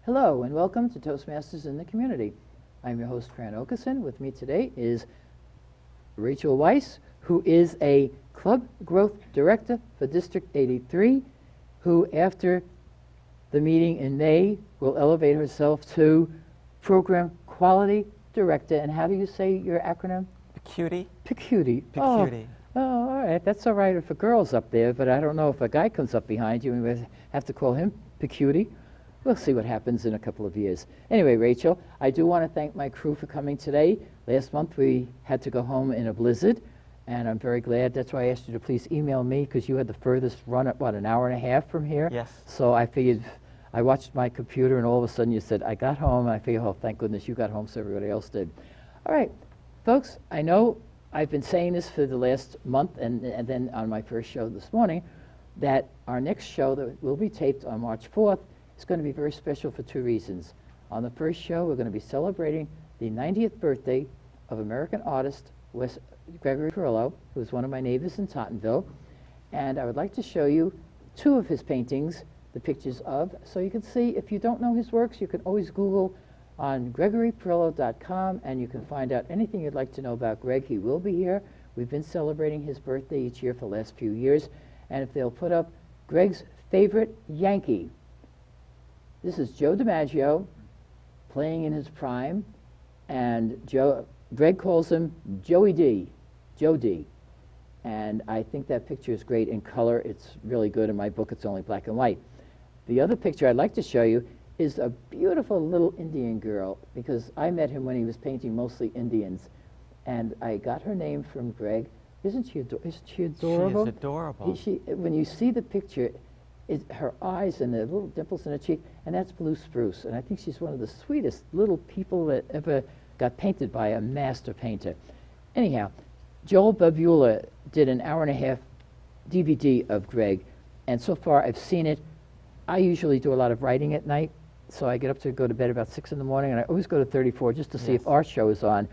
Hello and welcome to Toastmasters in the Community. I'm your host, Fran Okeson. With me today is Rachel Weiss, who is a Club Growth Director for District 83, who after the meeting in May will elevate herself to Program Quality Director. And how do you say your acronym? PQD. PQD. PQD. Oh, all right. That's all right for girls up there, but I don't know if a guy comes up behind you and we have to call him PQD. We'll see what happens in a couple of years. Anyway, Rachel, I do want to thank my crew for coming today. Last month we had to go home in a blizzard, and I'm very glad. That's why I asked you to please email me, because you had the furthest run at, what, an hour and a half from here? Yes. So I figured, I watched my computer, and all of a sudden you said, I got home, and I figured, oh, thank goodness you got home so everybody else did. All right, folks, I know I've been saying this for the last month, and then on my first show this morning, that our next show that will be taped on March 4th is going to be very special for two reasons. On the first show, we're going to be celebrating the 90th birthday of American artist Gregory Perillo, who is one of my neighbors in Tottenville. And I would like to show you two of his paintings, the pictures of, so you can see. If you don't know his works, you can always Google on gregoryperillo.com, and you can find out anything you'd like to know about Greg. He will be here. We've been celebrating his birthday each year for the last few years. And if they'll put up Greg's favorite Yankee. This is Joe DiMaggio playing in his prime, and Greg calls him Joey D, Joe D. And I think that picture is great in color. It's really good. In my book, it's only black and white. The other picture I'd like to show you is a beautiful little Indian girl, because I met him when he was painting mostly Indians, and I got her name from Greg. Isn't she adorable? She is adorable. When you see the picture, her eyes and the little dimples in her cheek, and that's Blue Spruce. And I think she's one of the sweetest little people that ever got painted by a master painter. Anyhow, Joel Babula did an hour-and-a-half DVD of Greg, and so far I've seen it. I usually do a lot of writing at night, so I get up to go to bed about 6 in the morning, and I always go to 34 just to see if our show is on.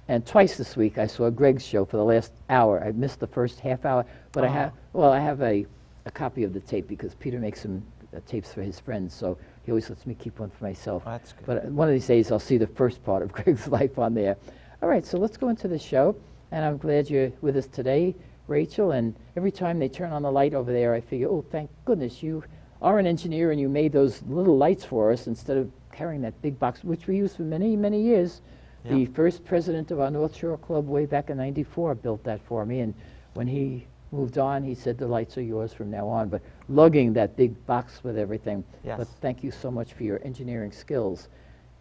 And twice this week I saw Greg's show for the last hour. I missed the first half hour, but I have a copy of the tape, because Peter makes some tapes for his friends, so he always lets me keep one for myself. Oh, that's good. But one of these days I'll see the first part of Greg's life on there. All right, so let's go into the show, and I'm glad you're with us today, Rachel. And every time they turn on the light over there, I figure, oh, thank goodness you are an engineer and you made those little lights for us instead of carrying that big box, which we used for many, many years. Yeah. The first president of our North Shore Club way back in '94 built that for me, and when he moved on, he said the lights are yours from now on, but lugging that big box with everything. Yes. But thank you so much for your engineering skills.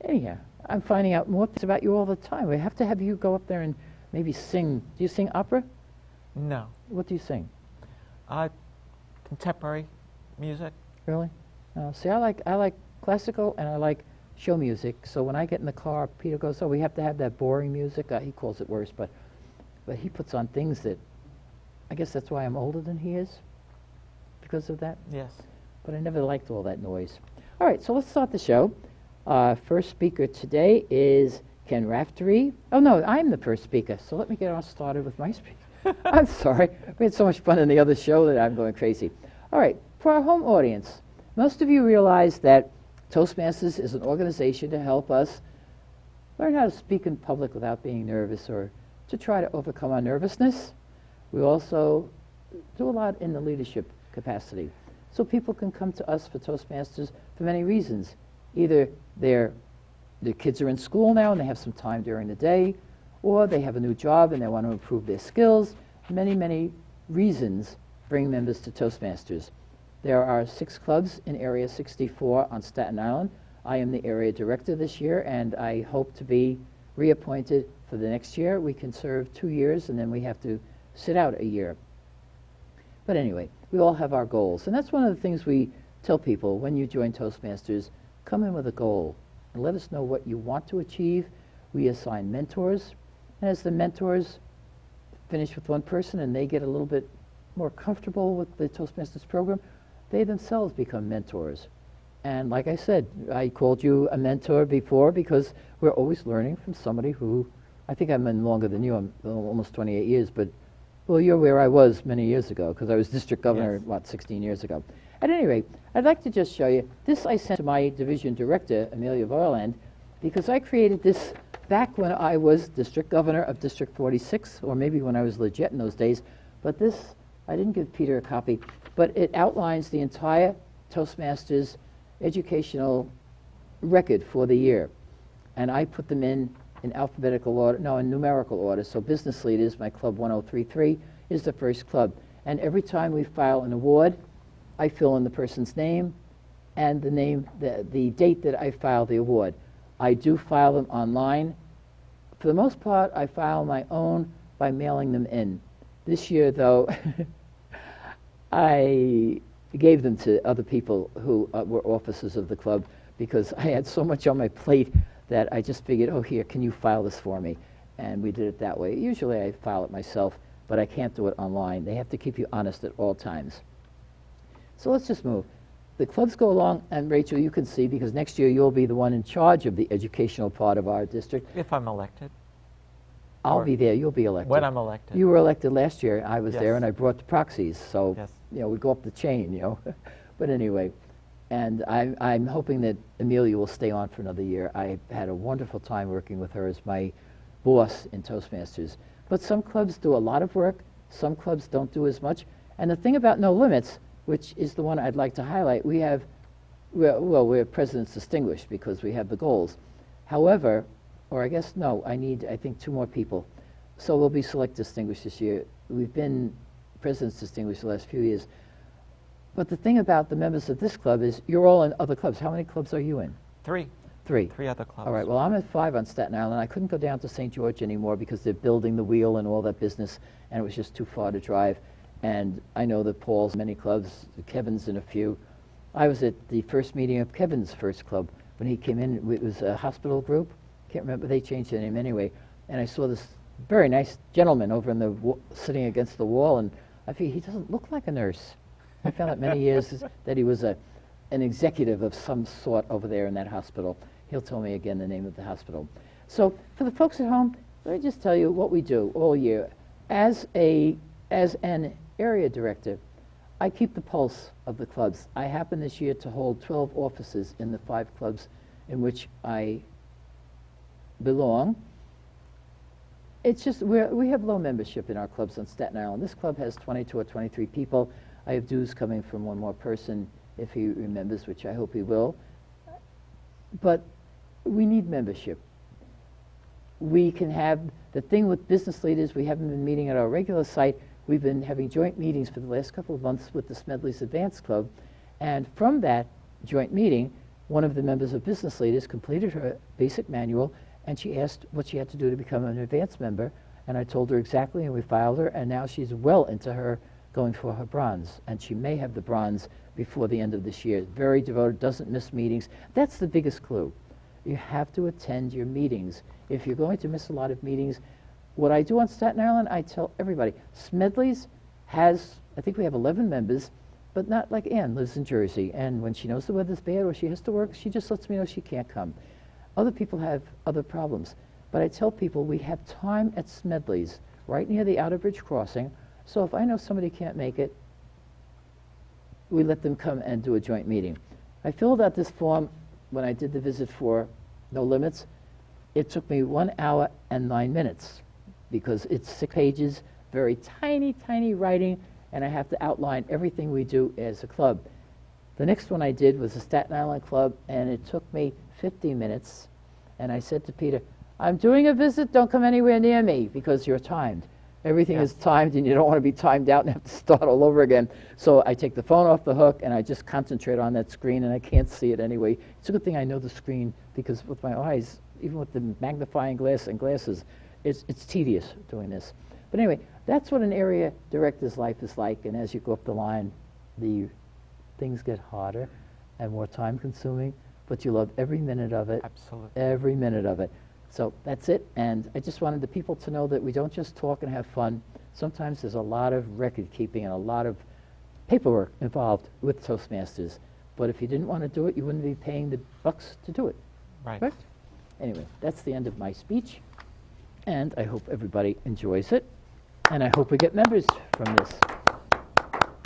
Anyhow, I'm finding out more things about you all the time. We have to have you go up there and maybe sing. Do you sing opera? No. What do you sing? Contemporary music. Really? See, I like classical, and I like show music. So when I get in the car, Peter goes, oh, we have to have that boring music. He calls it worse, but he puts on things that, I guess that's why I'm older than he is, because of that. Yes. But I never liked all that noise. All right, so let's start the show. First speaker today is Ken Raftery. Oh, no, I'm the first speaker, so let me get on started with my speech. I'm sorry. We had so much fun in the other show that I'm going crazy. All right, for our home audience, most of you realize that Toastmasters is an organization to help us learn how to speak in public without being nervous, or to try to overcome our nervousness. We also do a lot in the leadership capacity. So people can come to us for Toastmasters for many reasons. Either their kids are in school now and they have some time during the day, or they have a new job and they want to improve their skills. Many, many reasons bring members to Toastmasters. There are 6 clubs in Area 64 on Staten Island. I am the area director this year, and I hope to be reappointed for the next year. We can serve 2 years, and then we have to sit out a year. But anyway, we all have our goals, and that's one of the things we tell people when you join Toastmasters. Come in with a goal and let us know what you want to achieve. We assign mentors, and as the mentors finish with one person and they get a little bit more comfortable with the Toastmasters program, they themselves become mentors. And like I said, I called you a mentor before because we're always learning from somebody who, I think I'm in longer than you, I'm almost 28 years, but Well, you're where I was many years ago, because I was district governor, Yes. what, 16 years ago. At any rate, I'd like to just show you, this I sent to my division director, Amelia Voiland, because I created this back when I was district governor of District 46, or maybe when I was legit in those days. But this, I didn't give Peter a copy, but it outlines the entire Toastmasters educational record for the year. And I put them in alphabetical order, no, in numerical order. So business leaders, my club 1033, is the first club. And every time we file an award, I fill in the person's name and the name, the date that I filed the award. I do file them online. For the most part, I file my own by mailing them in. This year, though, I gave them to other people who were officers of the club because I had so much on my plate that I just figured, oh, here, can you file this for me? And we did it that way. Usually I file it myself, but I can't do it online. They have to keep you honest at all times. So let's just move. The clubs go along, and Rachel, you can see, because next year you'll be the one in charge of the educational part of our district. If I'm elected. I'll be there, you'll be elected. When I'm elected. You were elected last year, I was Yes. there, and I brought the proxies, so, Yes. we go up the chain, But anyway, and I'm hoping that Amelia will stay on for another year. I had a wonderful time working with her as my boss in Toastmasters. But some clubs do a lot of work, some clubs don't do as much. And the thing about No Limits, which is the one I'd like to highlight, we're President's Distinguished because we have the goals. However, or I guess, no, I think 2 more people. So we'll be Select Distinguished this year. We've been President's Distinguished the last few years. But the thing about the members of this club is you're all in other clubs. How many clubs are you in? 3. 3. 3 other clubs. All right, well, I'm at 5 on Staten Island. I couldn't go down to St. George anymore because they're building the wheel and all that business, and it was just too far to drive. And I know that Paul's many clubs, Kevin's in a few. I was at the first meeting of Kevin's first club when he came in. It was a hospital group. Can't remember, they changed their name anyway. And I saw this very nice gentleman over in the sitting against the wall, and I figured he doesn't look like a nurse. I found out many years that he was an executive of some sort over there in that hospital. He'll tell me again the name of the hospital. So for the folks at home, let me just tell you what we do all year. As an area director, I keep the pulse of the clubs. I happen this year to hold 12 offices in the 5 clubs in which I belong. It's just we have low membership in our clubs on Staten Island. This club has 22 or 23 people. I have dues coming from 1 more person if he remembers, which I hope he will. But we need membership. We can have the thing with business leaders. We haven't been meeting at our regular site. We've been having joint meetings for the last couple of months with the Smedley's Advanced Club. And from that joint meeting, one of the members of business leaders completed her basic manual, and she asked what she had to do to become an advanced member. And I told her exactly, and we filed her, and now she's well into her going for her bronze. And she may have the bronze before the end of this year. Very devoted, doesn't miss meetings. That's the biggest clue. You have to attend your meetings. If you're going to miss a lot of meetings, what I do on Staten Island, I tell everybody, Smedley's has, I think we have 11 members, but not like Ann lives in Jersey. And when she knows the weather's bad or she has to work, she just lets me know she can't come. Other people have other problems. But I tell people we have time at Smedley's, right near the Outer Bridge crossing. So if I know somebody can't make it, we let them come and do a joint meeting. I filled out this form when I did the visit for No Limits. It took me 1 hour and 9 minutes because it's 6 pages, very tiny, tiny writing, and I have to outline everything we do as a club. The next one I did was the Staten Island Club, and it took me 50 minutes. And I said to Peter, I'm doing a visit, don't come anywhere near me because you're timed. Everything is timed, and you don't want to be timed out and have to start all over again. So I take the phone off the hook, and I just concentrate on that screen, and I can't see it anyway. It's a good thing I know the screen, because with my eyes, even with the magnifying glass and glasses, it's tedious doing this. But anyway, that's what an area director's life is like, and as you go up the line, the things get harder and more time-consuming, but you love every minute of it. Absolutely. Every minute of it. So that's it, and I just wanted the people to know that we don't just talk and have fun. Sometimes there's a lot of record keeping and a lot of paperwork involved with Toastmasters. But if you didn't want to do it, you wouldn't be paying the bucks to do it. Right. Correct? Anyway, that's the end of my speech, and I hope everybody enjoys it. And I hope we get members from this.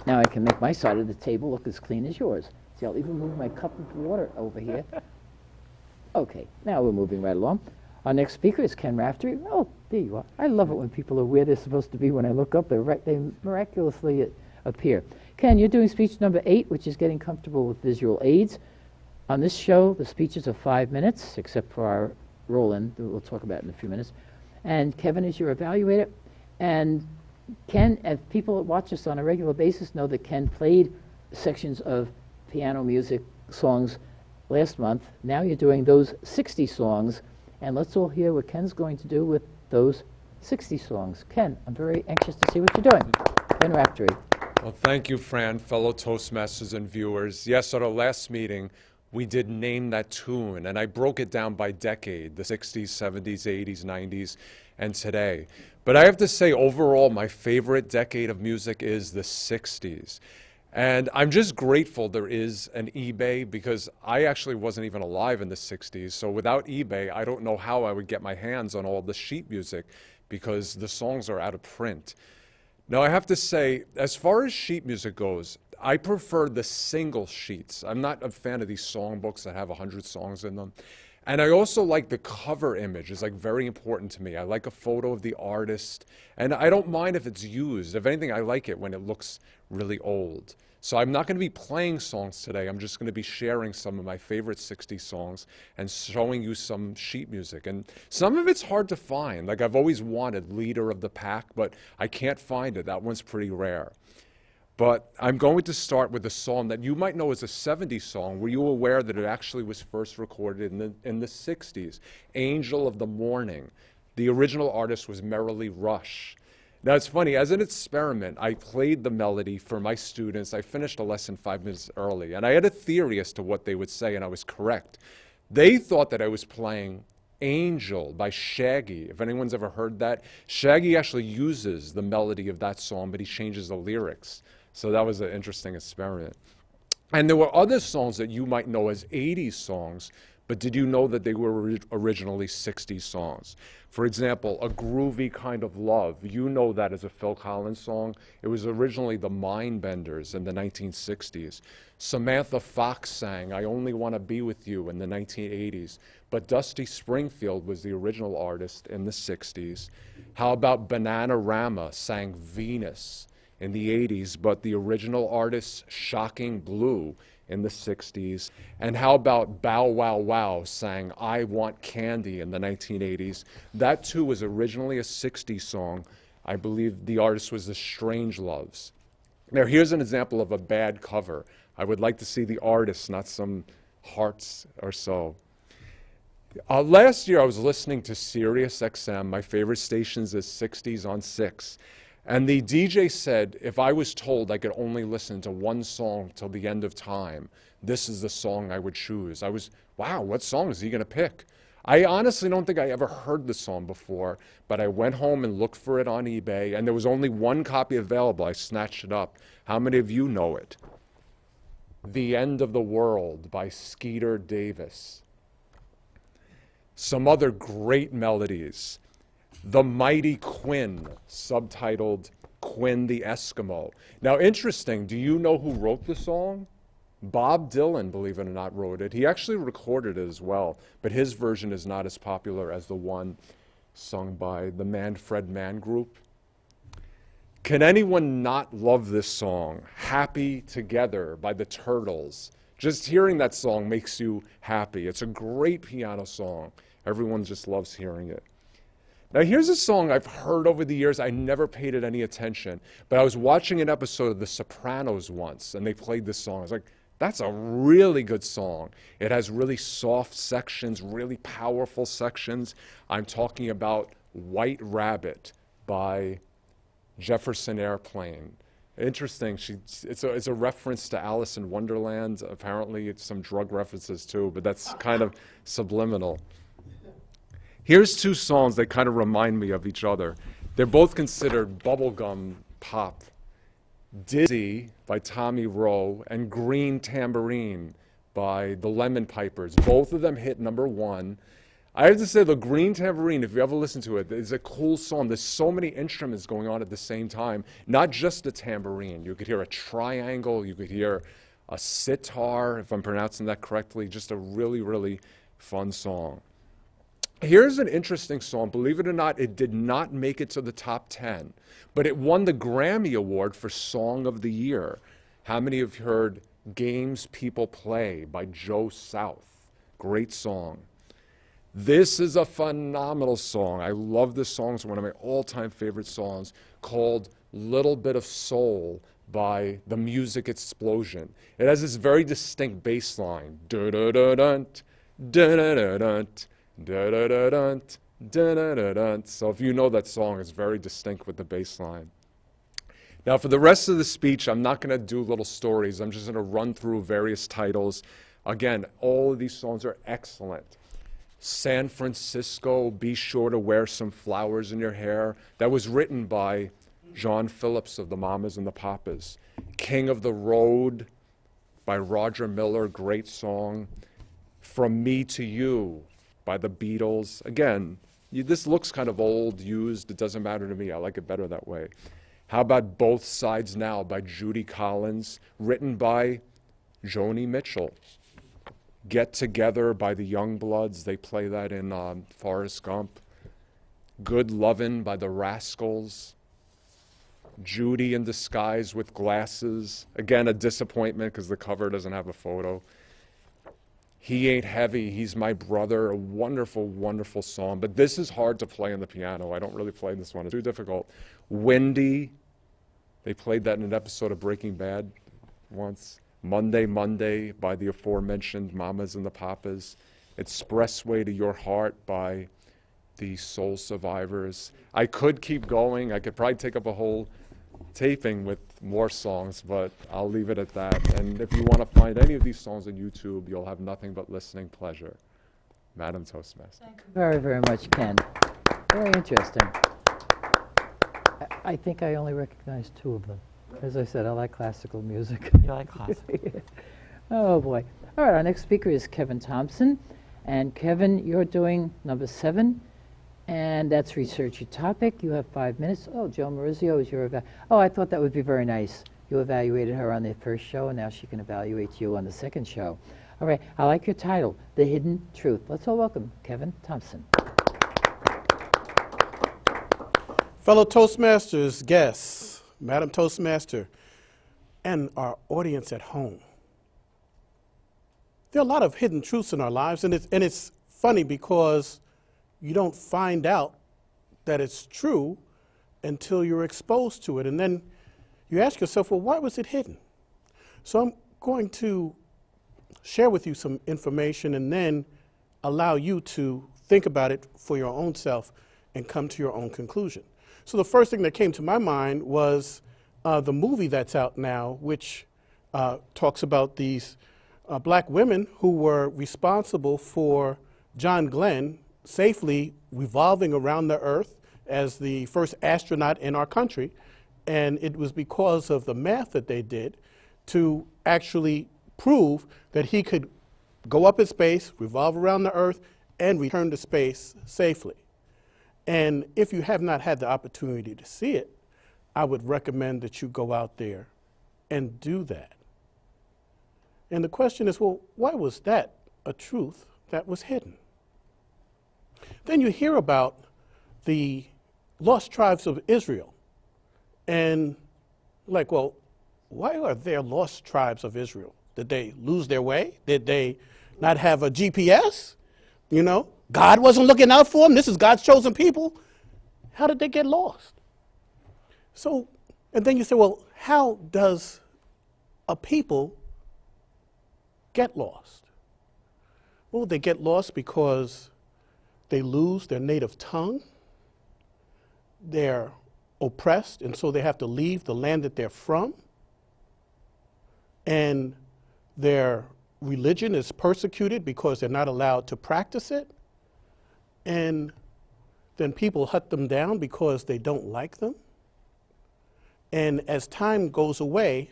Now I can make my side of the table look as clean as yours. See, I'll even move my cup of water over here. Okay, now we're moving right along. Our next speaker is Ken Raftery. Oh, there you are. I love it when people are where they're supposed to be. When I look up, they miraculously appear. Ken, you're doing speech number 8, which is getting comfortable with visual aids. On this show, the speeches are 5 minutes, except for our roll-in that we'll talk about in a few minutes. And Kevin is your evaluator. And Ken, as people that watch us on a regular basis know that Ken played sections of piano music songs last month. Now you're doing those 60 songs, and let's all hear what Ken's going to do with those 60 songs. Ken, I'm very anxious to see what you're doing. Ken Raftery. Well, thank you, Fran, fellow Toastmasters and viewers. Yes, at our last meeting, we did name that tune, and I broke it down by decade, the 60s, 70s, 80s, 90s, and today. But I have to say, overall, my favorite decade of music is the 60s. And I'm just grateful there is an eBay, because I actually wasn't even alive in the 60s. So without eBay, I don't know how I would get my hands on all the sheet music, because the songs are out of print. Now, I have to say, as far as sheet music goes, I prefer the single sheets. I'm not a fan of these songbooks that have 100 songs in them. And I also like the cover image. It's like very important to me. I like a photo of the artist, and I don't mind if it's used. If anything, I like it when it looks really old. So I'm not going to be playing songs today. I'm just going to be sharing some of my favorite 60 songs and showing you some sheet music. And some of it's hard to find. Like, I've always wanted Leader of the Pack, but I can't find it. That one's pretty rare. But I'm going to start with a song that you might know as a 70s song. Were you aware that it actually was first recorded in the 60s? Angel of the Morning. The original artist was Merrily Rush. Now, it's funny, as an experiment, I played the melody for my students. I finished a lesson 5 minutes early, and I had a theory as to what they would say, and I was correct. They thought that I was playing Angel by Shaggy. If anyone's ever heard that, Shaggy actually uses the melody of that song, but he changes the lyrics. So that was an interesting experiment. And there were other songs that you might know as 80s songs, but did you know that they were originally 60s songs? For example, A Groovy Kind of Love. You know that as a Phil Collins song. It was originally the Mindbenders in the 1960s. Samantha Fox sang I Only Want to Be With You in the 1980s, but Dusty Springfield was the original artist in the 60s. How about Bananarama sang Venus in the 80s, but the original artist, Shocking Blue, in the 60s. And how about Bow Wow Wow sang I Want Candy in the 1980s. That too was originally a 60s song. I believe the artist was the Strangeloves. Now here's an example of a bad cover. I would like to see the artist, not some hearts or so. Last year I was listening to Sirius XM. My favorite stations is 60s on 6. And the DJ said, if I was told I could only listen to one song till the end of time, this is the song I would choose. I was, wow, what song is he going to pick? I honestly don't think I ever heard the song before, but I went home and looked for it on eBay, and there was only one copy available. I snatched it up. How many of you know it? The End of the World by Skeeter Davis. Some other great melodies. The Mighty Quinn, subtitled Quinn the Eskimo. Now, interesting, do you know who wrote the song? Bob Dylan, believe it or not, wrote it. He actually recorded it as well, but his version is not as popular as the one sung by the Manfred Mann Group. Can anyone not love this song? Happy Together by the Turtles. Just hearing that song makes you happy. It's a great piano song. Everyone just loves hearing it. Now, here's a song I've heard over the years. I never paid it any attention, but I was watching an episode of The Sopranos once, and they played this song. I was like, that's a really good song. It has really soft sections, really powerful sections. I'm talking about White Rabbit by Jefferson Airplane. Interesting. It's a reference to Alice in Wonderland. Apparently, it's some drug references too, but that's kind of subliminal. Here's two songs that kind of remind me of each other. They're both considered bubblegum pop. Dizzy by Tommy Rowe and Green Tambourine by the Lemon Pipers. Both of them hit #1. I have to say, the Green Tambourine, if you ever listen to it, is a cool song. There's so many instruments going on at the same time, not just the tambourine. You could hear a triangle, you could hear a sitar, if I'm pronouncing that correctly. Just a really, really fun song. Here's an interesting song. Believe it or not, it did not make it to the top 10, but it won the Grammy Award for Song of the Year. How many have heard Games People Play by Joe South? Great song. This is a phenomenal song. I love this song. It's one of my all-time favorite songs, called Little Bit of Soul by The Music Explosion. It has this very distinct bass line. Da-da-da-dun, da-da-da-dun, da-da-da-dun, da-da-da-dun. So if you know that song, it's very distinct with the bass line. Now, for the rest of the speech, I'm not going to do little stories. I'm just going to run through various titles. Again, all of these songs are excellent. San Francisco, Be Sure to Wear Some Flowers in Your Hair. That was written by John Phillips of the Mamas and the Papas. King of the Road by Roger Miller, great song. From Me to You by the Beatles. Again, this looks kind of old, used. It doesn't matter to me. I like it better that way. How about Both Sides Now by Judy Collins, written by Joni Mitchell. Get Together by the Youngbloods. They play that in Forrest Gump. Good Lovin' by the Rascals. Judy in Disguise with Glasses. Again, a disappointment because the cover doesn't have a photo. He Ain't Heavy, He's My Brother. A wonderful, wonderful song. But this is hard to play on the piano. I don't really play this one. It's too difficult. Wendy. They played that in an episode of Breaking Bad once. Monday, Monday by the aforementioned Mamas and the Papas. Expressway to Your Heart by the Soul Survivors. I could keep going. I could probably take up a whole taping with more songs, but I'll leave it at that. And if you want to find any of these songs on YouTube, you'll have nothing but listening pleasure. Madam Toastmaster. Thank you very, very much, Ken. Very interesting. I think I only recognize two of them. As I said, I like classical music. You like classic? Oh, boy. All right, our next speaker is Kevin Thompson. And Kevin, you're doing number 7, and that's Research Your Topic. You have 5 minutes. Oh, Joe Maurizio is your oh, I thought that would be very nice. You evaluated her on the first show, and now she can evaluate you on the second show. All right, I like your title, The Hidden Truth. Let's all welcome Kevin Thompson. Fellow Toastmasters, guests, Madam Toastmaster, and our audience at home. There are a lot of hidden truths in our lives, and it's funny because you don't find out that it's true until you're exposed to it. And then you ask yourself, well, why was it hidden? So I'm going to share with you some information and then allow you to think about it for your own self and come to your own conclusion. So the first thing that came to my mind was the movie that's out now, which talks about these black women who were responsible for John Glenn safely revolving around the Earth as the first astronaut in our country. And it was because of the math that they did to actually prove that he could go up in space, revolve around the Earth, and return to space safely. And if you have not had the opportunity to see it, I would recommend that you go out there and do that. And the question is, well, why was that a truth that was hidden? Then you hear about the lost tribes of Israel. And like, well, why are there lost tribes of Israel? Did they lose their way? Did they not have a GPS? You know, God wasn't looking out for them. This is God's chosen people. How did they get lost? So, and then you say, well, how does a people get lost? Well, they get lost because they lose their native tongue. They're oppressed, and so they have to leave the land that they're from. And their religion is persecuted because they're not allowed to practice it. And then people hunt them down because they don't like them. And as time goes away,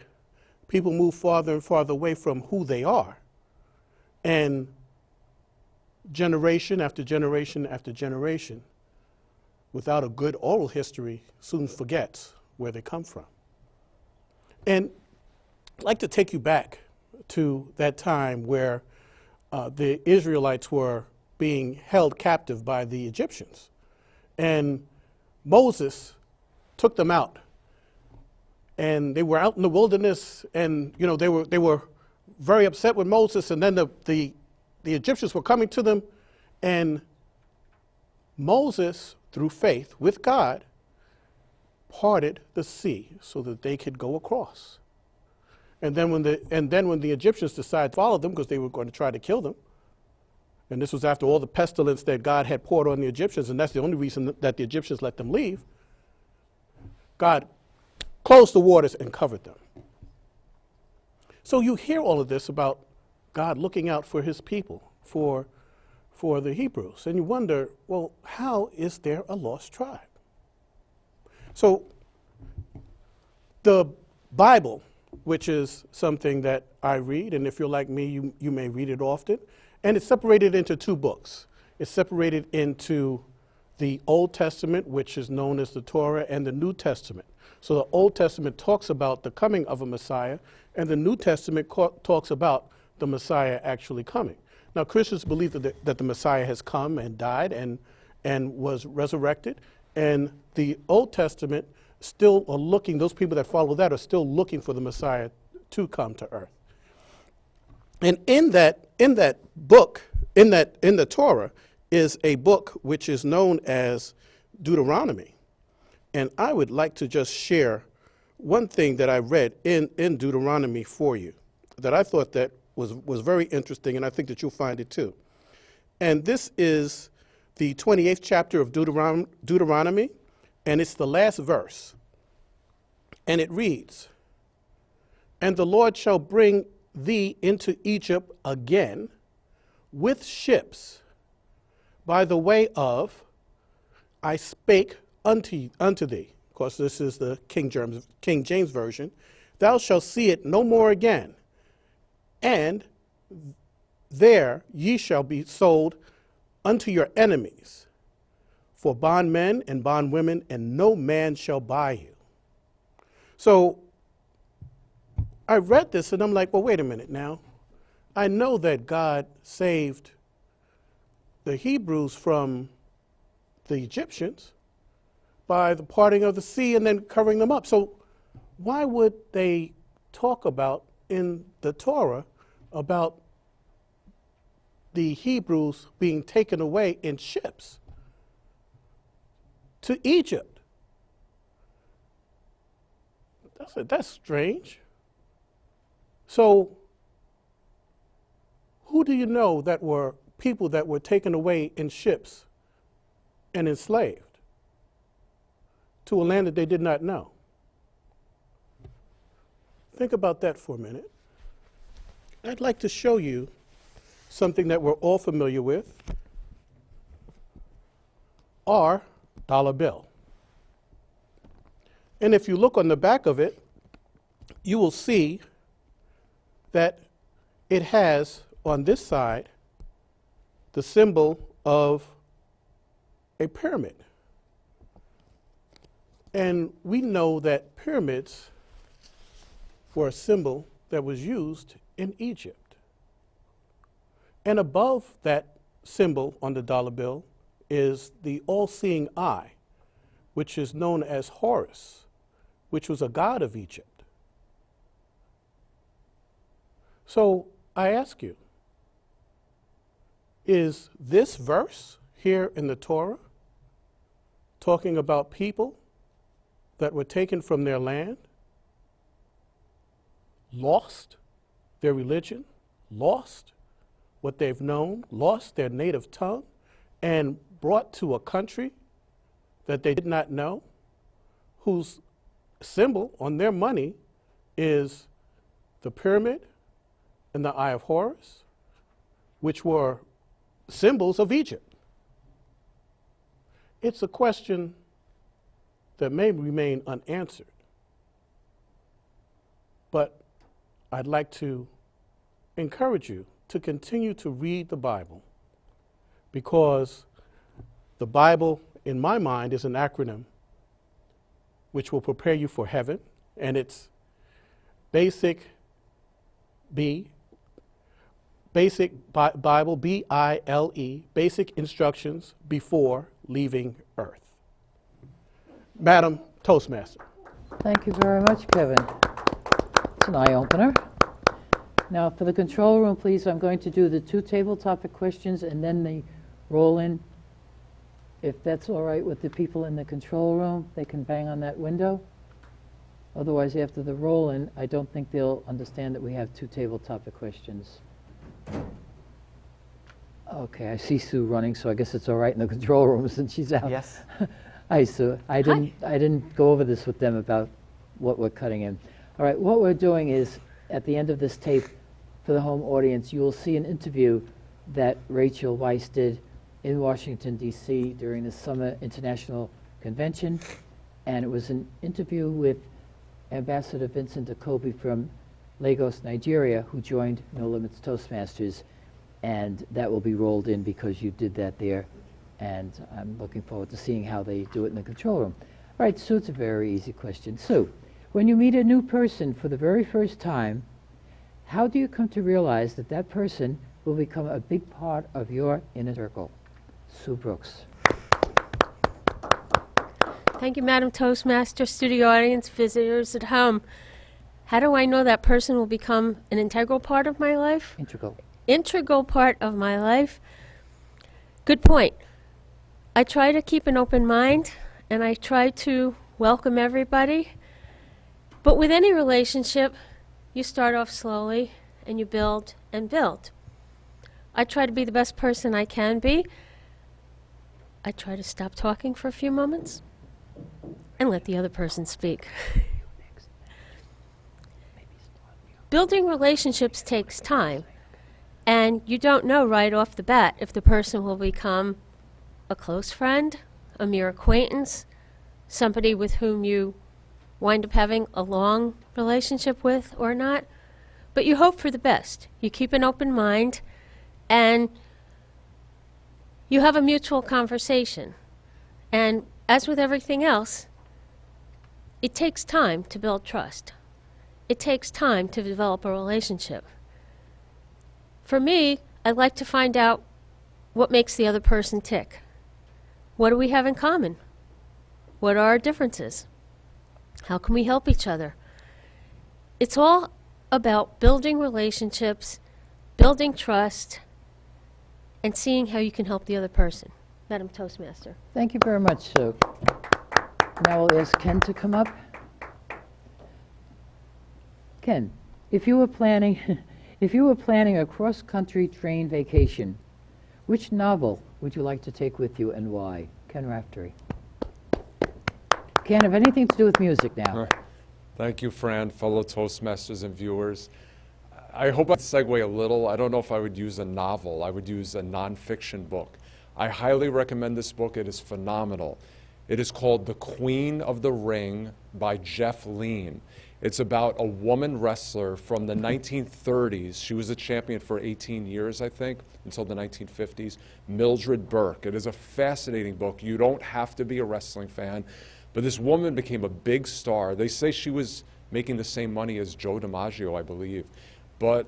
people move farther and farther away from who they are. And generation after generation after generation, without a good oral history, soon forgets where they come from. And I'd like to take you back to that time where the Israelites were being held captive by the Egyptians. And Moses took them out. And they were out in the wilderness, and they were very upset with Moses, and then the Egyptians were coming to them, and Moses, through faith with God, parted the sea so that they could go across. And then when the Egyptians decided to follow them, because they were going to try to kill them, and this was after all the pestilence that God had poured on the Egyptians, and that's the only reason that the Egyptians let them leave, God closed the waters and covered them. So you hear all of this about God looking out for his people, for the Hebrews, and you wonder, well, how is there a lost tribe? So the Bible, which is something that I read, and if you're like me, you may read it often, and it's separated into two books. It's separated into the Old Testament, which is known as the Torah, and the New Testament. So the Old Testament talks about the coming of a Messiah, and the New Testament talks about the Messiah actually coming. Now, Christians believe that the Messiah has come and died and was resurrected, and the Old Testament still are looking, those people that follow that are still looking for the Messiah to come to earth. And in that book, in the Torah, is a book which is known as Deuteronomy. And I would like to just share one thing that I read in Deuteronomy for you that I thought that was very interesting, and I think that you'll find it too. And this is the 28th chapter of Deuteronomy, and it's the last verse. And it reads, "And the Lord shall bring thee into Egypt again with ships by the way of I spake unto thee." Of course, this is the King James Version. "Thou shalt see it no more again, and there ye shall be sold unto your enemies for bondmen and bondwomen, and no man shall buy you." So I read this and I'm like, well, wait a minute now. I know that God saved the Hebrews from the Egyptians by the parting of the sea and then covering them up. So why would they talk about in the Torah about the Hebrews being taken away in ships to Egypt? That's strange. So who do you know that were people that were taken away in ships and enslaved to a land that they did not know? Think about that for a minute. I'd like to show you something that we're all familiar with, our dollar bill. And if you look on the back of it, you will see that it has on this side the symbol of a pyramid. And we know that pyramids were a symbol that was used in Egypt. And above that symbol on the dollar bill is the all-seeing eye, which is known as Horus, which was a god of Egypt. So I ask you, is this verse here in the Torah talking about people that were taken from their land, lost their religion, lost what they've known, lost their native tongue, and brought to a country that they did not know, whose symbol on their money is the pyramid and the Eye of Horus, which were symbols of Egypt? It's a question that may remain unanswered, but I'd like to encourage you to continue to read the Bible because the Bible, in my mind, is an acronym which will prepare you for heaven, and it's basic B, basic Bible, B-I-L-E, basic instructions before leaving earth. Madam Toastmaster. Thank you very much, Kevin. It's an eye-opener. Now, for the control room, please, I'm going to do the 2 table topic questions and then the roll-in. If that's all right with the people in the control room, they can bang on that window. Otherwise, after the roll-in, I don't think they'll understand that we have 2 table topic questions. Okay, I see Sue running, so I guess it's all right in the control room since she's out. Yes. Hi, Sue. I didn't go over this with them about what we're cutting in. All right, what we're doing is, at the end of this tape, for the home audience, you will see an interview that Rachel Weisz did in Washington, D.C. during the Summer International Convention, and it was an interview with Ambassador Vincent Akobi from Lagos, Nigeria, who joined No Limits Toastmasters, and that will be rolled in because you did that there, and I'm looking forward to seeing how they do it in the control room. All right, Sue, it's a very easy question. Sue, when you meet a new person for the very first time, how do you come to realize that that person will become a big part of your inner circle? Sue Brooks. Thank you, Madam Toastmaster, studio audience, visitors at home. How do I know that person will become an integral part of my life? Integral. Integral part of my life? Good point. I try to keep an open mind, and I try to welcome everybody. But with any relationship, you start off slowly, and you build and build. I try to be the best person I can be. I try to stop talking for a few moments and let the other person speak. Building relationships takes time, and you don't know right off the bat if the person will become a close friend, a mere acquaintance, somebody with whom you wind up having a long relationship with or not. But you hope for the best. You keep an open mind, and you have a mutual conversation. And as with everything else, it takes time to build trust. It takes time to develop a relationship. For me, I'd like to find out what makes the other person tick. What do we have in common? What are our differences? How can we help each other? It's all about building relationships, building trust, and seeing how you can help the other person. Madam Toastmaster. Thank you very much, Sue. Now we'll ask Ken to come up. Ken, if you were planning a cross-country train vacation, which novel would you like to take with you and why? Ken Raftery. Can't have anything to do with music now. Thank you, Fran, fellow Toastmasters and viewers. I hope I segue a little. I don't know if I would use a novel. I would use a nonfiction book. I highly recommend this book. It is phenomenal. It is called The Queen of the Ring by Jeff Lean. It's about a woman wrestler from the 1930s. She was a champion for 18 years, I think, until the 1950s. Mildred Burke. It is a fascinating book. You don't have to be a wrestling fan. But this woman became a big star. They say she was making the same money as Joe DiMaggio, I believe. But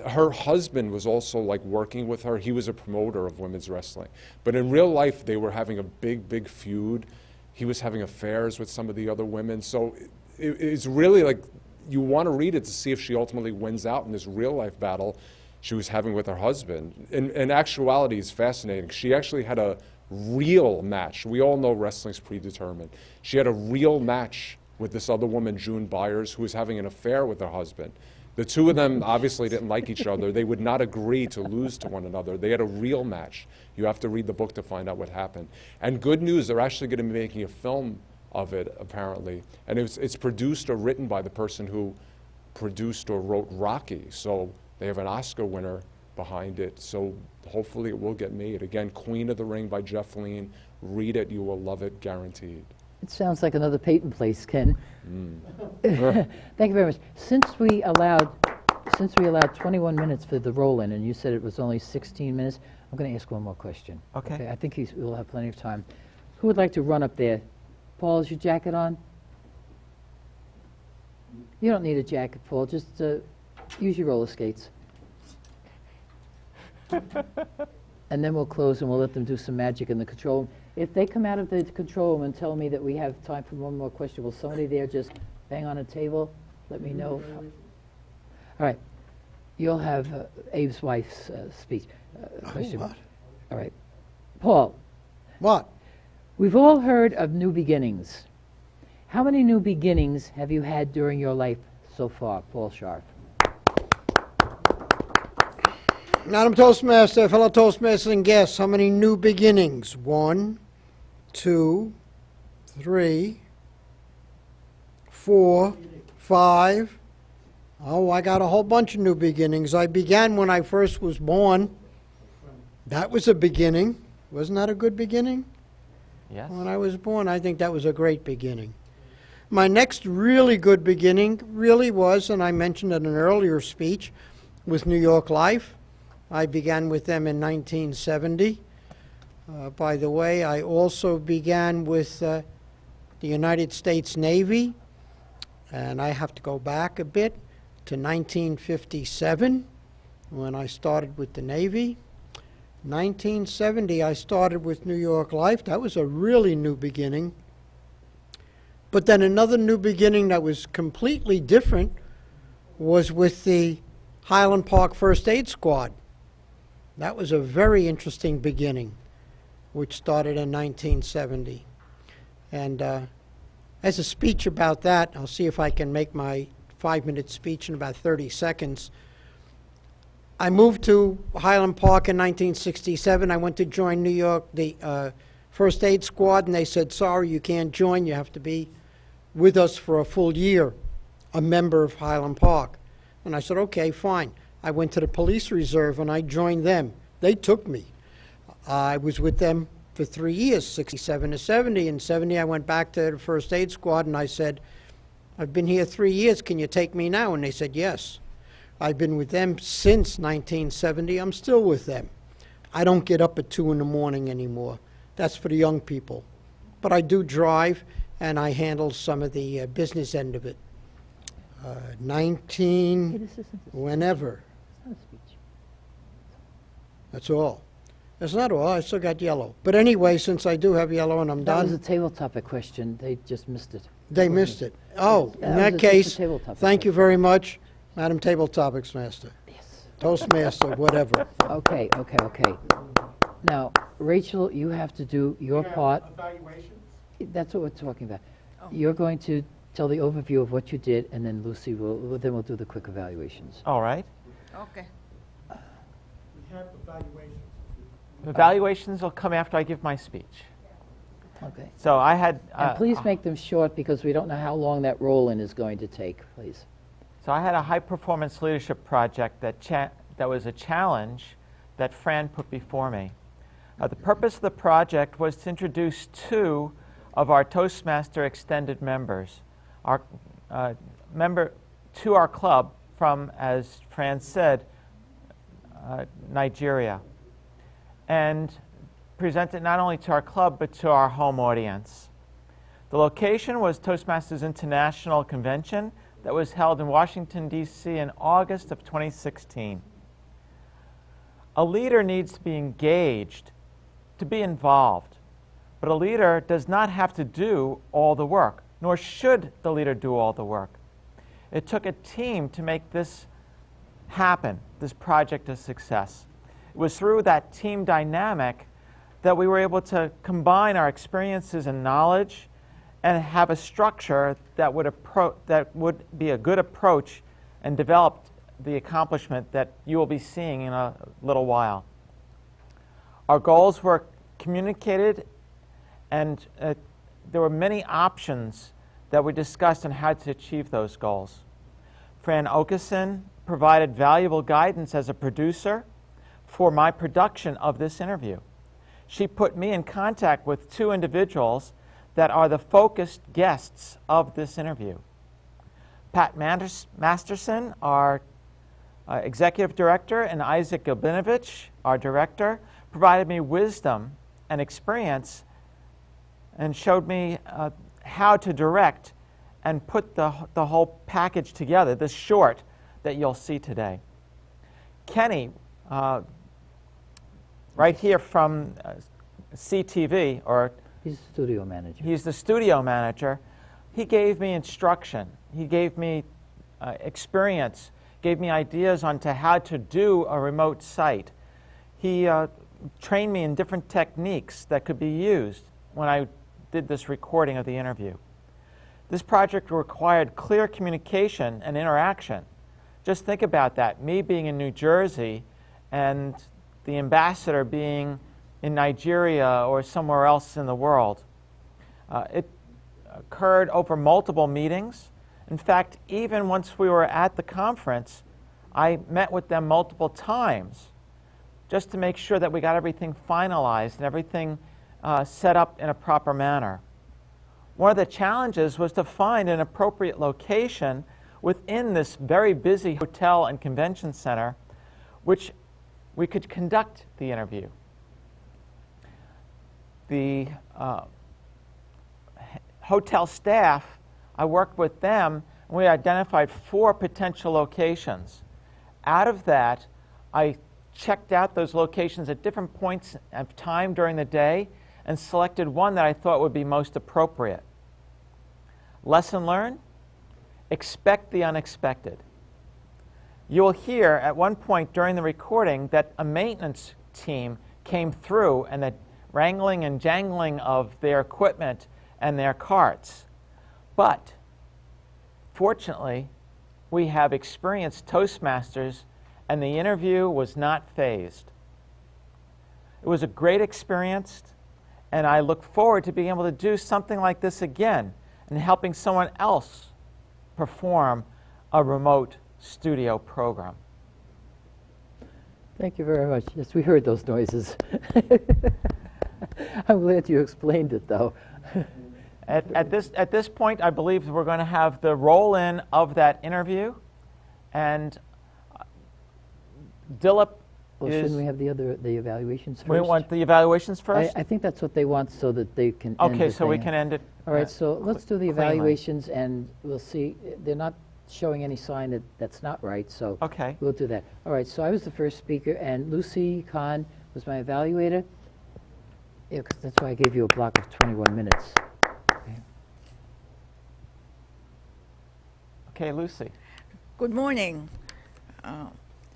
her husband was also like working with her. He was a promoter of women's wrestling. But in real life, they were having a big feud. He was having affairs with some of the other women. So it's really like, you want to read it to see if she ultimately wins out in this real life battle she was having with her husband. In actuality, it's fascinating. She actually had a real match. We all know wrestling's predetermined. She had a real match with this other woman, June Byers, who was having an affair with her husband. The two of them obviously didn't like each other. They would not agree to lose to one another. They had a real match. You have to read the book to find out what happened. And good news, they're actually going to be making a film of it, apparently. And it's produced or written by the person who produced or wrote Rocky. So they have an Oscar winner behind it. So hopefully it will get made. Again, Queen of the Ring by Jeff Lean. Read it. You will love it, guaranteed. It sounds like another Peyton place, Ken. Thank you very much. Since we allowed since we allowed 21 minutes for the roll-in, and you said it was only 16 minutes, I'm going to ask one more question. Okay. I think we'll have plenty of time. Who would like to run up there? Paul, is your jacket on? You don't need a jacket, Paul. Just use your roller skates. And then we'll close and we'll let them do some magic in the control room. If they come out of the control room and tell me that we have time for one more question, will somebody there just bang on a table? Let me know. All right. You'll have Abe's wife's speech. Question. what? All right. Paul, What? we've all heard of new beginnings. How many new beginnings have you had during your life so far, Paul Sharp? Madam Toastmaster, fellow Toastmasters and guests, how many new beginnings? 1, 2, 3, 4, 5. Oh, I got a whole bunch of new beginnings. I began when I first was born. That was a beginning. Wasn't that a good beginning? Yes. When I was born, I think that was a great beginning. My next really good beginning really was, and I mentioned in an earlier speech, with New York Life. I began with them in 1970. By the way, I also began with the United States Navy, and I have to go back a bit to 1957 when I started with the Navy. 1970, I started with New York Life. That was a really new beginning. But then another new beginning that was completely different was with the Highland Park First Aid Squad. That was a very interesting beginning, which started in 1970. And as a speech about that, I'll see if I can make my 5-minute speech in about 30 seconds. I moved to Highland Park in 1967. I went to join New York, the First Aid Squad, and they said, sorry, you can't join. You have to be with us for a full year, a member of Highland Park. And I said, okay, fine. I went to the police reserve and I joined them. They took me. I was with them for 3 years, 67 to 70. In 70, I went back to the First Aid Squad and I said, I've been here 3 years. Can you take me now? And they said, yes. I've been with them since 1970. I'm still with them. I don't get up at 2 in the morning anymore. That's for the young people. But I do drive and I handle some of the business end of it. 19, whenever. That's all. That's not all. I still got yellow. But anyway, since I do have yellow and I'm That was a done, table topic question. They just missed it. they missed it. Oh, in That was that just a case, table topic thank you question. very much, Madam Table Topics Master. Yes. Toastmaster, whatever. Okay. Now, Rachel, you have to do your part. Evaluations? That's what we're talking about. You're going to tell the overview of what you did, and then Lucy then we'll do the quick evaluations. All right. Okay. We have evaluations. Evaluations will come after I give my speech. Okay. So I had. And please make them short because we don't know how long that roll-in is going to take, please. So I had a high-performance leadership project that was a challenge that Fran put before me. The purpose of the project was to introduce 2 of our Toastmaster extended members, to our club from, as Fran said, Nigeria, and present it not only to our club but to our home audience. The location was Toastmasters International Convention that was held in Washington, D.C. in August of 2016. A leader needs to be engaged, to be involved, but a leader does not have to do all the work, nor should the leader do all the work. It took a team to make this happen, this project a success. It was through that team dynamic that we were able to combine our experiences and knowledge and have a structure that would be a good approach and develop the accomplishment that you will be seeing in a little while. Our goals were communicated, and there were many options that we discussed on how to achieve those goals. Fran Okeson provided valuable guidance as a producer for my production of this interview. She put me in contact with 2 individuals that are the focused guests of this interview. Pat Masterson, our executive director, and Isaac Gabinovich, our director, provided me wisdom and experience and showed me how to direct and put the whole package together, this short that you'll see today. Kenny, right here from CTV, or He's the studio manager. he's the studio manager. He gave me instruction. He gave me experience, gave me ideas on to how to do a remote site. He trained me in different techniques that could be used when I did this recording of the interview. This project required clear communication and interaction. Just think about that, me being in New Jersey and the ambassador being in Nigeria or somewhere else in the world. It occurred over multiple meetings. In fact, even once we were at the conference, I met with them multiple times just to make sure that we got everything finalized and everything set up in a proper manner. One of the challenges was to find an appropriate location within this very busy hotel and convention center which we could conduct the interview. The hotel staff, I worked with them, and we identified 4 potential locations. Out of that, I checked out those locations at different points of time during the day and selected one that I thought would be most appropriate. Lesson learned: expect the unexpected. You will hear at one point during the recording that a maintenance team came through and the wrangling and jangling of their equipment and their carts. But fortunately, we have experienced Toastmasters, and the interview was not phased. It was a great experience, and I look forward to being able to do something like this again and helping someone else perform a remote studio program. Thank you very much. Yes, we heard those noises. I'm glad you explained it, though. At this point, I believe we're going to have the roll-in of that interview, and Dilip Well, shouldn't we have the evaluations first? We want the evaluations first? I think that's what they want so that they can end Okay, the so we thing. can end it. All right, so let's do the cleanly. evaluations, and we'll see. They're not showing any sign that that's not right, so Okay. we'll do that. All right, so I was the first speaker, and Lucy Kahn was my evaluator. Yeah, 'cause that's why I gave you a block of 21 minutes. Okay, Lucy. Good morning,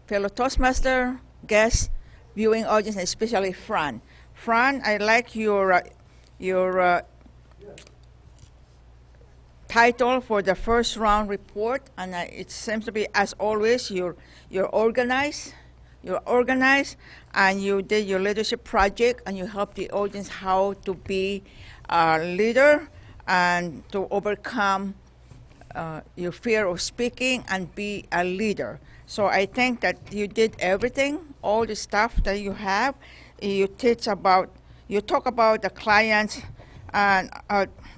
fellow Toastmaster, guests, viewing audience, and especially Fran. Fran, I like your title for the first round report, and it seems to be, as always, you're organized. You're organized, and you did your leadership project, and you helped the audience how to be a leader and to overcome your fear of speaking and be a leader. So I think that you did everything, all the stuff that you have. You talk about the clients and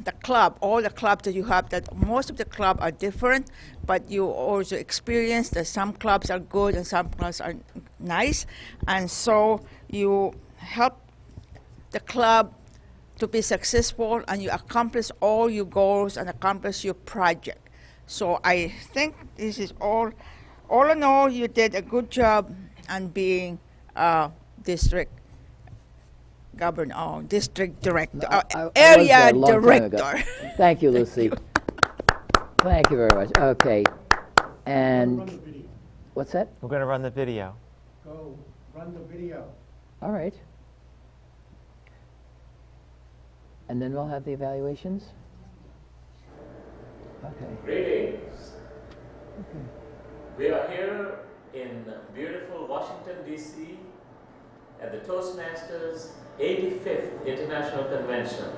the club, all the clubs that you have, that most of the clubs are different, but you also experience that some clubs are good and some clubs are nice. And so you help the club to be successful, and you accomplish all your goals and accomplish your project. So I think this is all in all, you did a good job on being district governor, district director, I was area there a long time ago. director. Thank you, Lucy. Thank you very much. Okay, Run the and video. what's that? We're going to run the video. Go, run the video. All right. And then we'll have the evaluations? Okay. Greetings. We are here in beautiful Washington, D.C. at the Toastmasters 85th International Convention,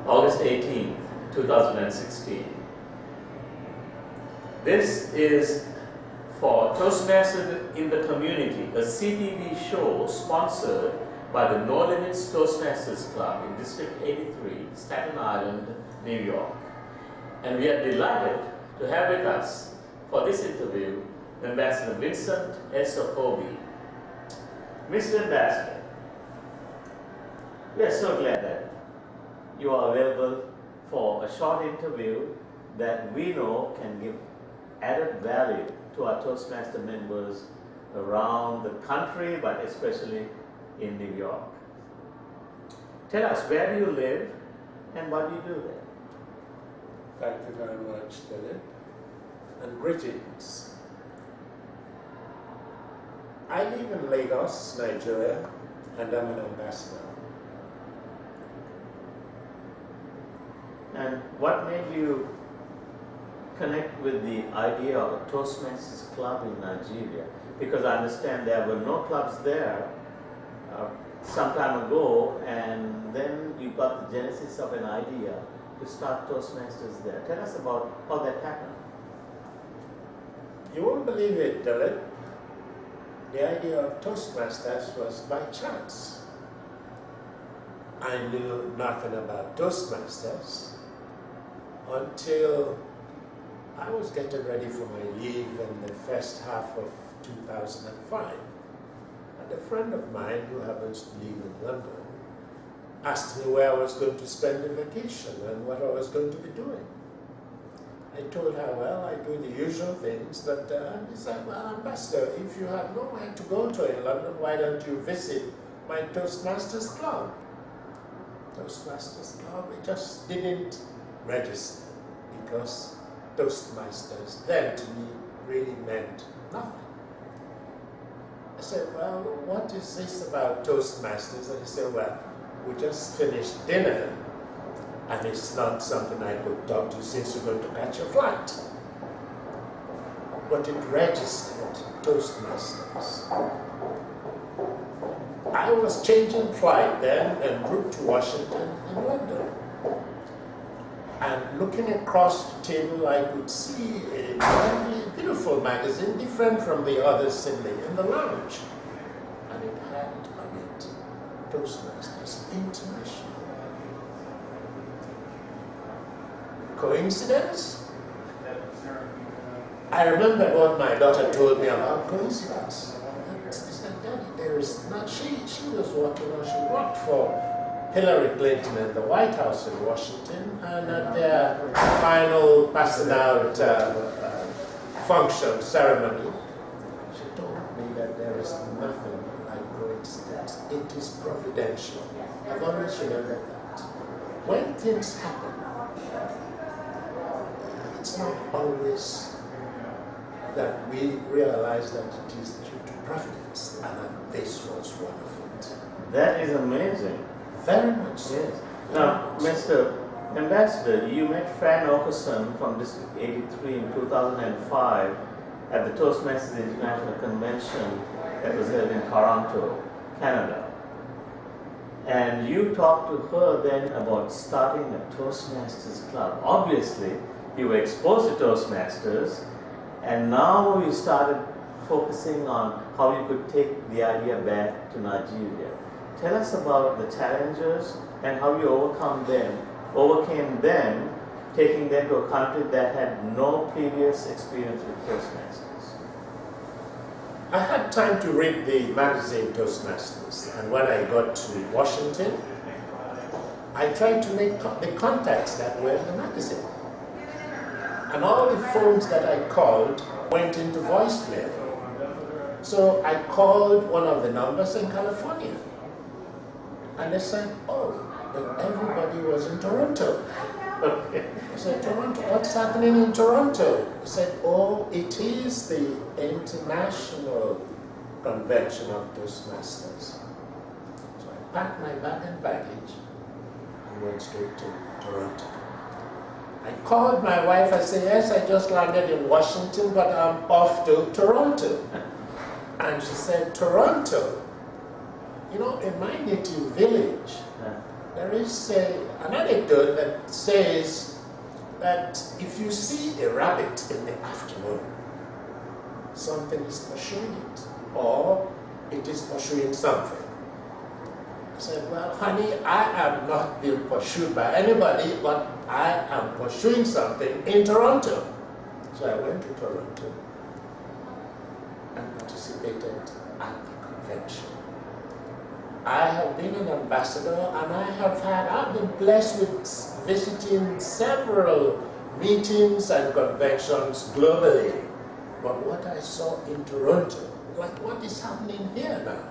August 18th, 2016. This is for Toastmasters in the Community, a CTV show sponsored by the No Limits Toastmasters Club in District 83, Staten Island, New York. And we are delighted to have with us for this interview Ambassador Vincent S. Okobi. Mr. Ambassador, we are so glad that you are available for a short interview that we know can give added value to our Toastmaster members around the country, but especially in New York. Tell us, where do you live and what do you do there? Thank you very much, Philip, and greetings. I live in Lagos, Nigeria, and I'm an ambassador. And what made you connect with the idea of a Toastmasters club in Nigeria? Because I understand there were no clubs there some time ago, and then you got the genesis of an idea to start Toastmasters there. Tell us about how that happened. You won't believe it, Philip. The idea of Toastmasters was by chance. I knew nothing about Toastmasters until I was getting ready for my leave in the first half of 2005. And a friend of mine who happens to live in London asked me where I was going to spend the vacation and what I was going to be doing. I told her, well, I do the usual things, but he said, well, Ambassador, if you have nowhere to go to in London, why don't you visit my Toastmasters Club? Toastmasters Club, it just didn't register because Toastmasters then to me really meant nothing. I said, well, what is this about Toastmasters? And he said, well, we just finished dinner and it's not something I could talk to since you're going to catch a flight. But it registered Toastmasters. I was changing flight then en route to Washington in London. And looking across the table, I could see a very beautiful magazine, different from the others in the lounge. And it had on it Toastmasters International. Coincidence? I remember what my daughter told me about coincidence. She said, Daddy, there is not, she was working, or she worked for Hillary Clinton in the White House in Washington, and at their final passing out function ceremony, she told me that there is nothing like coincidence. It is providential. I've always remembered that. When things happen, it's not always that we realize that it is due to providence, and that this was one of it. That is amazing. Very much so. Yes. Now, Mr. Ambassador, you met Fran Okerson from District 83 in 2005 at the Toastmasters International Convention that was held in Toronto, Canada. And you talked to her then about starting a Toastmasters club. Obviously, you were exposed to Toastmasters, and now you started focusing on how you could take the idea back to Nigeria. Tell us about the challenges and how you overcame them, taking them to a country that had no previous experience with Toastmasters. I had time to read the magazine Toastmasters, and when I got to Washington, I tried to make the contacts that were in the magazine. And all the phones that I called went into voicemail. So I called one of the numbers in California. And they said, oh, but everybody was in Toronto. I said, Toronto, what's happening in Toronto? He said, oh, it is the International Convention of Toastmasters. So I packed my bag and baggage and went straight to Toronto. I called my wife, I said, yes, I just landed in Washington, but I'm off to Toronto. And she said, Toronto? You know, in my native village, there is an anecdote that says that if you see a rabbit in the afternoon, something is pursuing it, or it is pursuing something. I said, well, honey, I am not being pursued by anybody, but I am pursuing something in Toronto. So I went to Toronto. participated at the convention. I have been an ambassador, and I've been blessed with visiting several meetings and conventions globally. But what I saw in Toronto, like what is happening here now,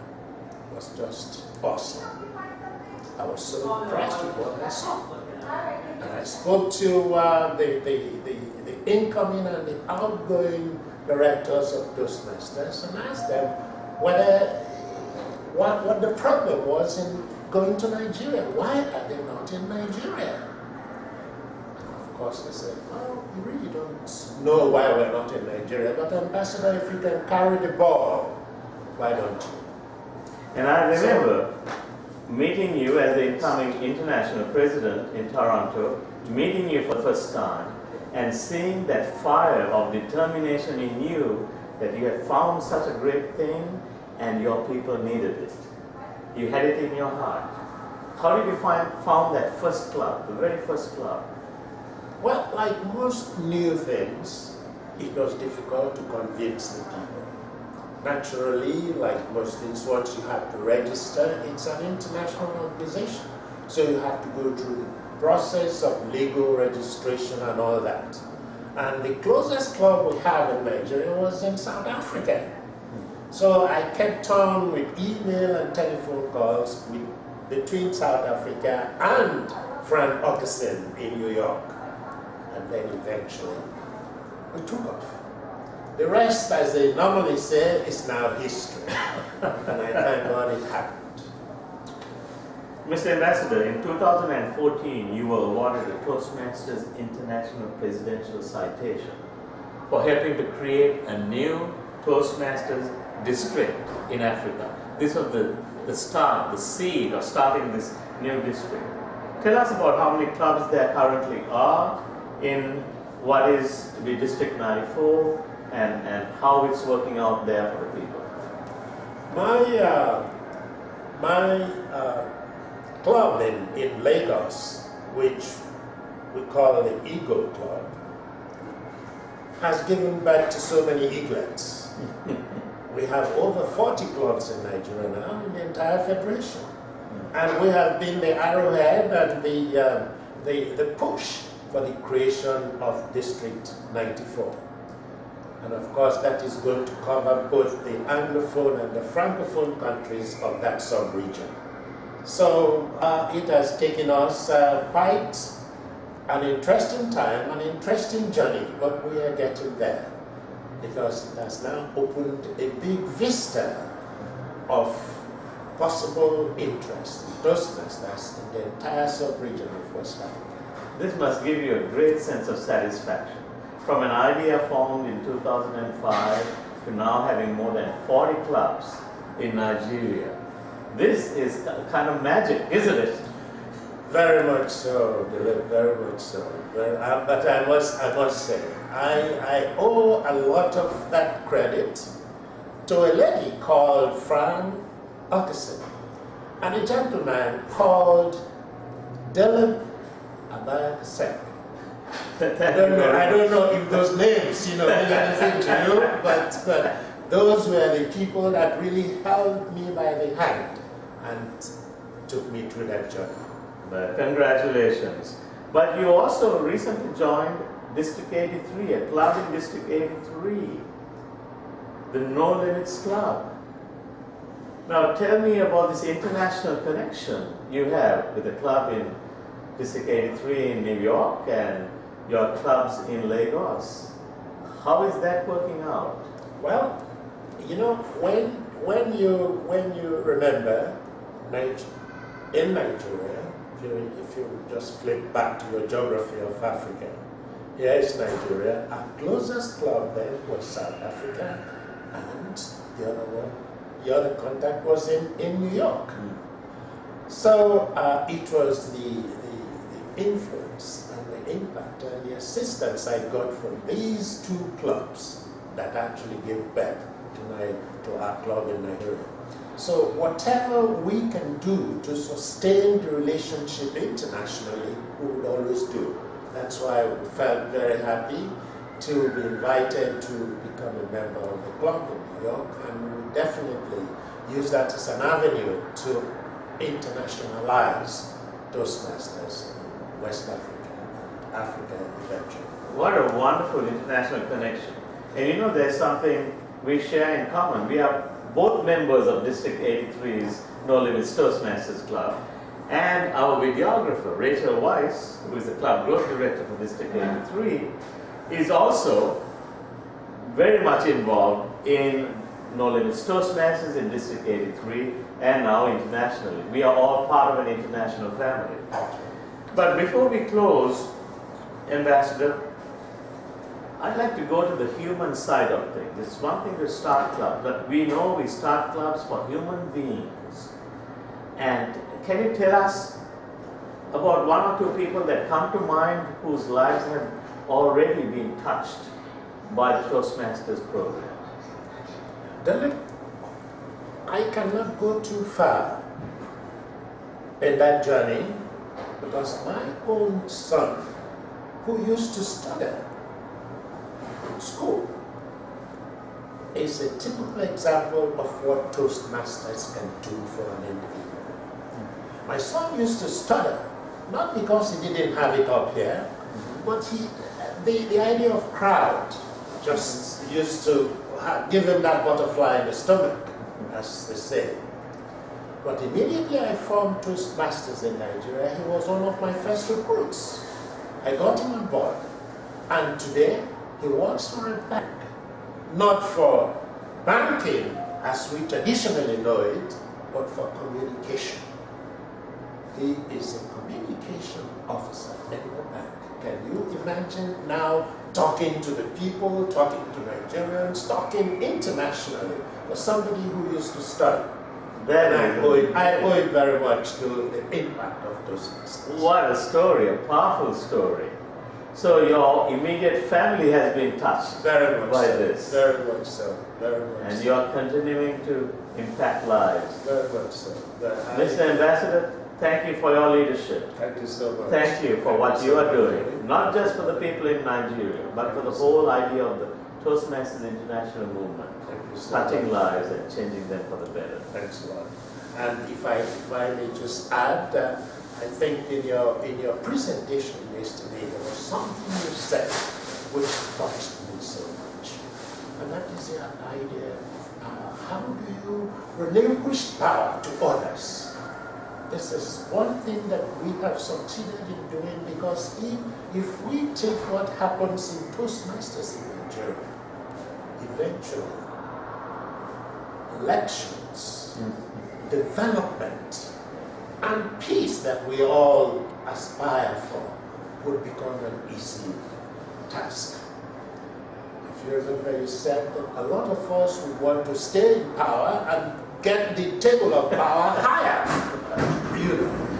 was just awesome. I was so impressed with what I saw. And I spoke to the incoming and the outgoing directors of Toastmasters and asked them what the problem was in going to Nigeria. Why are they not in Nigeria? Of course, they said, well, we really don't know why we're not in Nigeria, but Ambassador, if you can carry the ball, why don't you? And I remember meeting you as the incoming international president in Toronto, meeting you for the first time, and seeing that fire of determination in you that you had found such a great thing and your people needed it. You had it in your heart. How did you found that first club, the very first club? Well, like most new things, it was difficult to convince the people. Naturally, like most things, once you have to register, it's an international organization. So you have to go through the process of legal registration and all that. And the closest club we have in Nigeria was in South Africa. So I kept on with email and telephone calls between South Africa and Frank Augustine in New York. And then eventually, we took off. The rest, as they normally say, is now history. And I thank God it happened. Mr. Ambassador, in 2014, you were awarded the Toastmasters International Presidential Citation for helping to create a new Toastmasters district in Africa. This was the start, the seed of starting this new district. Tell us about how many clubs there currently are in what is to be District 94 and how it's working out there for the people. My club in Lagos, which we call the Eagle Club, has given birth to so many eaglets. We have over 40 clubs in Nigeria now in the entire federation. And we have been the arrowhead and the push for the creation of District 94. And of course, that is going to cover both the Anglophone and the Francophone countries of that sub-region. So it has taken us quite an interesting time, an interesting journey, but we are getting there because it has now opened a big vista of possible interest in Toastmasters in the entire sub-region of West Africa. This must give you a great sense of satisfaction. From an idea formed in 2005 to now having more than 40 clubs in Nigeria. This is kind of magic, isn't it? Very much so, Dilip, very much so. But I must say, I owe a lot of that credit to a lady called Fran Augustine and a gentleman called Dilip Abad-Sen. I don't know if those names, mean anything to you, but those were the people that really held me by the hand and took me through that journey. But congratulations. But you also recently joined District 83, a club in District 83, the No Limits Club. Now tell me about this international connection you have with the club in District 83 in New York and your clubs in Lagos. How is that working out? Well, when you remember in Nigeria, if you just flip back to your geography of Africa, here is Nigeria. Our closest club then was South Africa, and the other contact was in New York. So it was the influence and the impact and the assistance I got from these two clubs that actually gave birth to our club in Nigeria. So whatever we can do to sustain the relationship internationally, we would always do. That's why we felt very happy to be invited to become a member of the club in New York, and we will definitely use that as an avenue to internationalize Toastmasters in West Africa and Africa eventually. What a wonderful international connection. And you know, there's something we share in common. We are both members of District 83's No Limits Toastmasters Club, and our videographer, Rachel Weiss, who is the club growth director for District 83, is also very much involved in No Limits Toastmasters in District 83 and now internationally. We are all part of an international family. But before we close, Ambassador, I'd like to go to the human side of things. It's one thing to start clubs, but we know we start clubs for human beings. And can you tell us about one or two people that come to mind whose lives have already been touched by the Toastmasters program? Then I cannot go too far in that journey because my own son, who used to study in school, is a typical example of what Toastmasters can do for an individual. My son used to study, not because he didn't have it up here, but the idea of crowd just used to give him that butterfly in the stomach, as they say. But immediately I formed Toastmasters in Nigeria, he was one of my first recruits. I got him on board, and today he works for a bank, not for banking as we traditionally know it, but for communication. He is a communication officer in the bank. Can you imagine now talking to the people, talking to Nigerians, talking internationally for somebody who used to study? Then I owe it very much to the impact of Toastmasters. What a story, a powerful story. So your immediate family has been touched Very much by so. this. Very much so. Very much And so. you are continuing to impact lives. Very much so. Mr. Ambassador, thank you for your leadership. Thank you so much. Thank you for what you are doing, not just for the people in Nigeria, but for the whole idea of the Toastmasters International movement, Thank you so touching much. lives and changing them for the better. Thanks a lot. And if I may just add, I think in your presentation yesterday there was something you said which touched me so much, and that is the idea of power. How do you relinquish power to others? This is one thing that we have succeeded in doing, because if we take what happens in Toastmasters in Nigeria, eventually elections, development, and peace that we all aspire for would become an easy task. If you remember, you said that a lot of us would want to stay in power and get the table of power higher,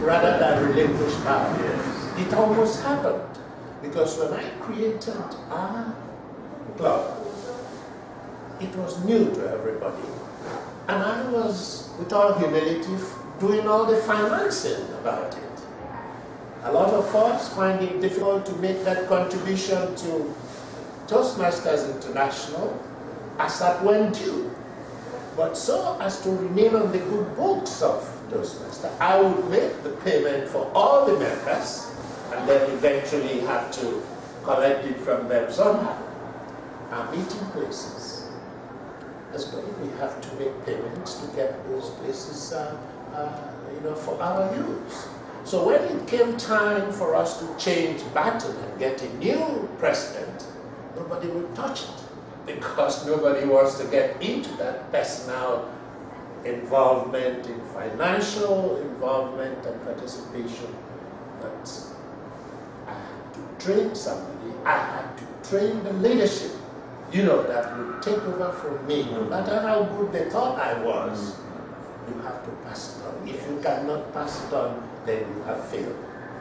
rather than relinquish power. Yes. It almost happened, because when I created our club, it was new to everybody, and I was, with all humility, doing all the financing about it. A lot of us find it difficult to make that contribution to Toastmasters International as at when due. But so as to remain on the good books of Toastmasters, I would make the payment for all the members and then eventually have to collect it from them somehow. Our meeting places, as well, we have to make payments to get those places for our use. So when it came time for us to change baton and get a new president, nobody would touch it, because nobody wants to get into that personal involvement, in financial involvement and participation. But I had to train somebody, I had to train the leadership, that would take over from me. No matter how good they thought I was, you have to pass it on. If you cannot pass it on, then you have failed.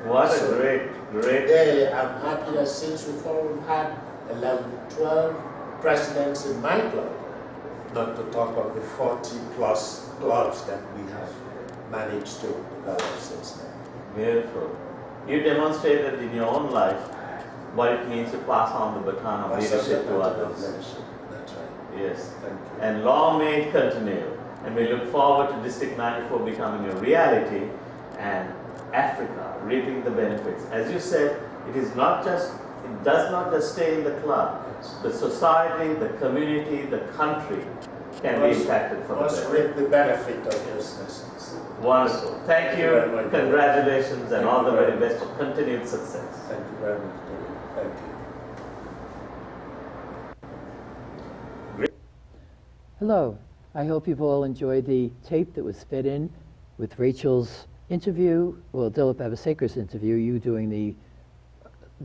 What a great. I'm happy that since we've had 11, 12 presidents in my club, not to talk of the 40 plus clubs that we have managed to develop since then. Beautiful. You demonstrated in your own life what it means to pass on the baton of leadership to others. That's right. Yes. Thank you. And long may it continue. And we look forward to District 94 becoming a reality and Africa reaping the benefits. As you said, it does not just stay in the club. The society, the community, the country can be impacted for the Must better. reap the benefit of Toastmasters. Wonderful. Thank you. very much. Congratulations and Thank all you the very very best for continued success. Thank you very much, David. Thank you. Hello. I hope you've all enjoyed the tape that was fed in with Rachel's interview, well, Dilip Abisekar's interview, you doing the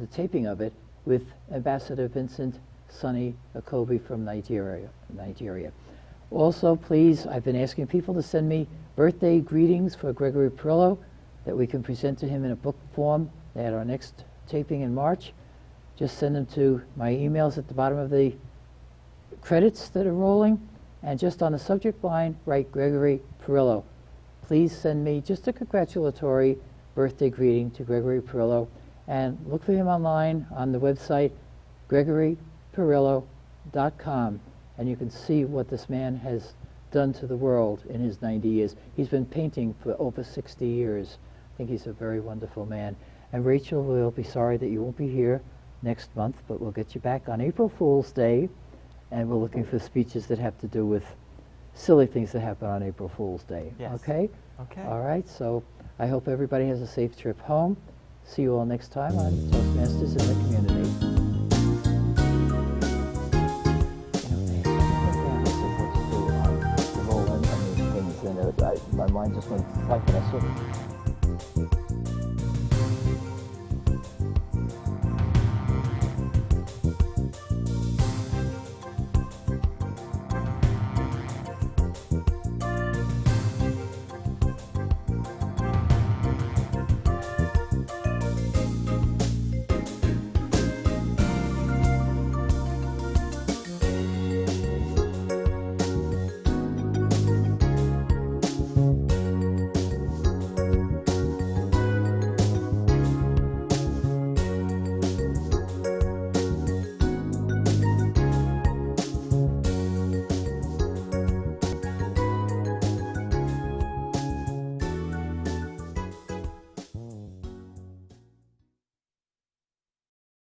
taping of it with Ambassador Vincent Sonny Akobi from Nigeria. Also, please, I've been asking people to send me birthday greetings for Gregory Perillo that we can present to him in a book form at our next taping in March. Just send them to my emails at the bottom of the credits that are rolling, and just on the subject line, write Gregory Perillo. Please send me just a congratulatory birthday greeting to Gregory Perillo, and look for him online on the website gregoryperillo.com, and you can see what this man has done to the world in his 90 years. He's been painting for over 60 years. I think he's a very wonderful man. And Rachel, we'll be sorry that you won't be here next month, but we'll get you back on April Fool's Day, and we're looking for speeches that have to do with silly things that happen on April Fool's Day. Yes. Okay? Okay. All right, so I hope everybody has a safe trip home. See you all next time on Toastmasters in the Community. My mind just went like this.